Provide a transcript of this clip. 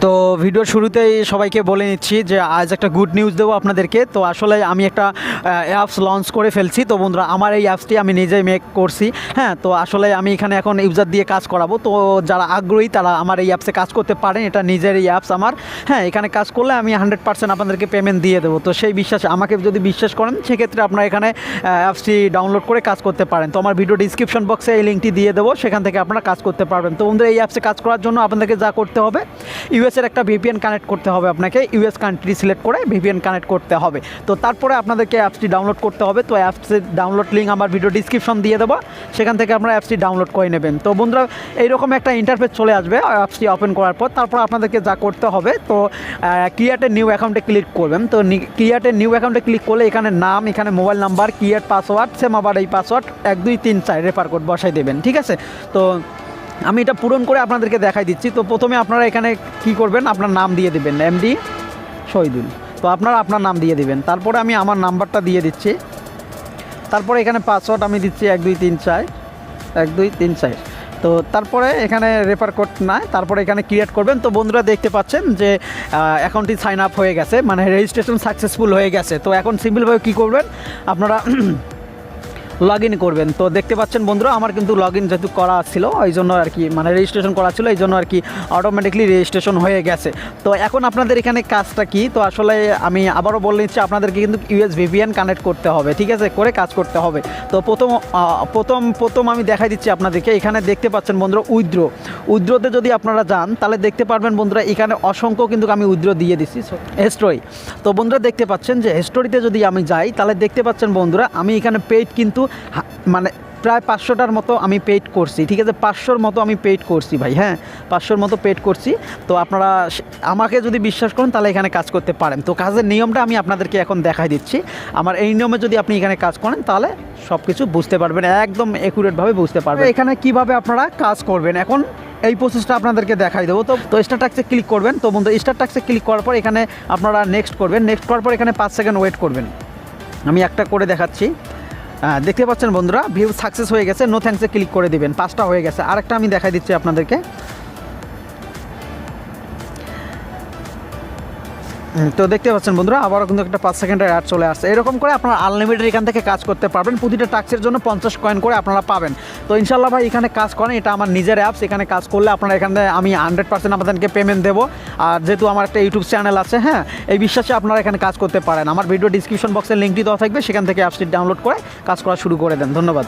তো ভিডিওর শুরুতেই সবাইকে বলে নিচ্ছি যে আজ একটা গুড নিউজ দেবো আপনাদেরকে। তো আসলে আমি একটা অ্যাপস লঞ্চ করে ফেলছি। তো বন্ধুরা, আমার এই অ্যাপসটি আমি নিজেই মেক করছি। হ্যাঁ, তো আসলে আমি এখানে এখন ইউজার দিয়ে কাজ করাবো। তো যারা আগ্রহী তারা আমার এই অ্যাপসে কাজ করতে পারেন। এটা নিজের এই অ্যাপস আমার। হ্যাঁ, এখানে কাজ করলে আমি 100% আপনাদেরকে পেমেন্ট দিয়ে দেবো। তো সেই বিশ্বাসে আমাকে যদি বিশ্বাস করেন সেক্ষেত্রে আপনারা এখানে অ্যাপসটি ডাউনলোড করে কাজ করতে পারেন। তো আমার ভিডিও ডিসক্রিপশন বক্সে এই লিঙ্কটি দিয়ে দেবো, সেখান থেকে আপনারা কাজ করতে পারবেন। তো বন্ধুরা, এই অ্যাপসে কাজ করার জন্য আপনাদেরকে যা করতে হবে, ইউএসের একটা ভিপিএন কানেক্ট করতে হবে। আপনাকে ইউএস কান্ট্রি সিলেক্ট করে ভিপিএন কানেক্ট করতে হবে। তো তারপরে আপনাদেরকে অ্যাপসটি ডাউনলোড করতে হবে। তো অ্যাপসের ডাউনলোড লিঙ্ক আমার ভিডিও ডিসক্রিপশন দিয়ে দেবো, সেখান থেকে আপনারা অ্যাপসটি ডাউনলোড করে নেবেন। তো বন্ধুরা, এইরকম একটা ইন্টারফেস চলে আসবে অ্যাপসটি ওপেন করার পর। তারপর আপনাদেরকে যা করতে হবে, তো ক্রিয়েট এ নিউ অ্যাকাউন্টে ক্লিক করবেন। তো ক্রিয়েট এ নিউ অ্যাকাউন্টে ক্লিক করলে এখানে নাম, এখানে mobile number, create password, same আবার এই পাসওয়ার্ড 1 2 3 4 রেফার কোড বসাই দেবেন। ঠিক আছে? তো আমি এটা পূরণ করে আপনাদেরকে দেখাই দিচ্ছি। তো প্রথমে আপনারা এখানে কি করবেন, আপনার নাম দিয়ে দেবেন, এমডি শহীদুল। তো আপনারা আপনার নাম দিয়ে দিবেন। তারপরে আমি আমার নাম্বারটা দিয়ে দিচ্ছি। তারপরে এখানে পাসওয়ার্ড আমি দিচ্ছি 1 2 3 4 1 2 3 4। তো তারপরে এখানে রেফার কোড না, তারপরে এখানে ক্রিয়েট করবেন। তো বন্ধুরা, দেখতে পাচ্ছেন যে অ্যাকাউন্টটি সাইন আপ হয়ে গেছে, মানে রেজিস্ট্রেশন সাকসেসফুল হয়ে গেছে। তো এখন সিম্পলভাবে কী করবেন, আপনারা লগ ইন করবেন। তো দেখতে পাচ্ছেন বন্ধুরা, আমার কিন্তু লগ ইন যেহেতু করা ছিল, ওই জন্য আর কি, মানে রেজিস্ট্রেশন করা ছিল, এই জন্য আর কি অটোমেটিকলি রেজিস্ট্রেশন হয়ে গেছে। তো এখন আপনাদের এখানে কাজটা কি, তো আসলে আমি আবারও বলে নিচ্ছি, আপনাদেরকে কিন্তু ইউএস ভিপিএন কানেক্ট করতে হবে। ঠিক আছে? করে কাজ করতে হবে। তো প্রথম আমি দেখাই দিচ্ছি আপনাদেরকে। এখানে দেখতে পাচ্ছেন বন্ধুরা, উইথড্রোতে যদি আপনারা যান তাহলে দেখতে পারবেন বন্ধুরা, এখানে অসংখ্য কিন্তু আমি উইথড্রো দিয়ে দিচ্ছি হিস্টোরি। তো বন্ধুরা, দেখতে পাচ্ছেন যে হিস্টোরিতে যদি আমি যাই তাহলে দেখতে পাচ্ছেন বন্ধুরা, আমি এখানে পেইড কিন্তু মানে প্রায় 500টার মতো আমি পেইড করছি। ঠিক আছে? 500র মতো আমি পেইড করছি ভাই। হ্যাঁ, 500র মতো পেইড করছি। তো আপনারা আমাকে যদি বিশ্বাস করেন তাহলে এখানে কাজ করতে পারেন। তো কাজের নিয়মটা আমি আপনাদেরকে এখন দেখাই দিচ্ছি। আমার এই নিয়মে যদি আপনি এখানে কাজ করেন তাহলে সব কিছু বুঝতে পারবেন, একদম অ্যাকুরেটভাবে বুঝতে পারবেন এখানে কিভাবে আপনারা কাজ করবেন। এখন এই প্রসেসটা আপনাদেরকে দেখাই দেবো। তো স্টার টাক্সে ক্লিক করবেন। তো বন্ধু, স্টার টাক্সে ক্লিক করার পর এখানে আপনারা নেক্সট করবেন। নেক্সট করার পর এখানে 5 সেকেন্ড ওয়েট করবেন। আমি একটা করে দেখাচ্ছি। দেখতে পাচ্ছেন বন্ধুরা, ভিউ সাকসেস হয়ে গেছে, নো থ্যাঙ্কসে ক্লিক করে দিবেন। 5টা হয়ে গেছে। আরেকটা আমি দেখাই দিচ্ছি আপনাদেরকে। তো দেখতে পাচ্ছেন বন্ধুরা, আবারও কিন্তু একটা 5 সেকেন্ডের অ্যাড চলে আসছে। এরকম করে আপনারা আনলিমিটেড এখান থেকে কাজ করতে পারবেন। প্রতিটা টাস্কের জন্য 50 কয়েন করে আপনারা পাবেন। তো ইনশাল্লাহ ভাই, এখানে কাজ করেন। এটা আমার নিজের অ্যাপস। এখানে কাজ করলে আপনারা এখানে আমি 100% আপনাদেরকে পেমেন্ট দেবো। আর যেহেতু আমার একটা ইউটিউব চ্যানেল আছে, হ্যাঁ, এই বিশ্বাসে আপনারা এখানে কাজ করতে পারেন। আমার ভিডিও ডিসক্রিপশন বক্সের লিঙ্কটি দেওয়া থাকবে, সেখান থেকে অ্যাপসটি ডাউনলোড করে কাজ করা শুরু করে দেন। ধন্যবাদ।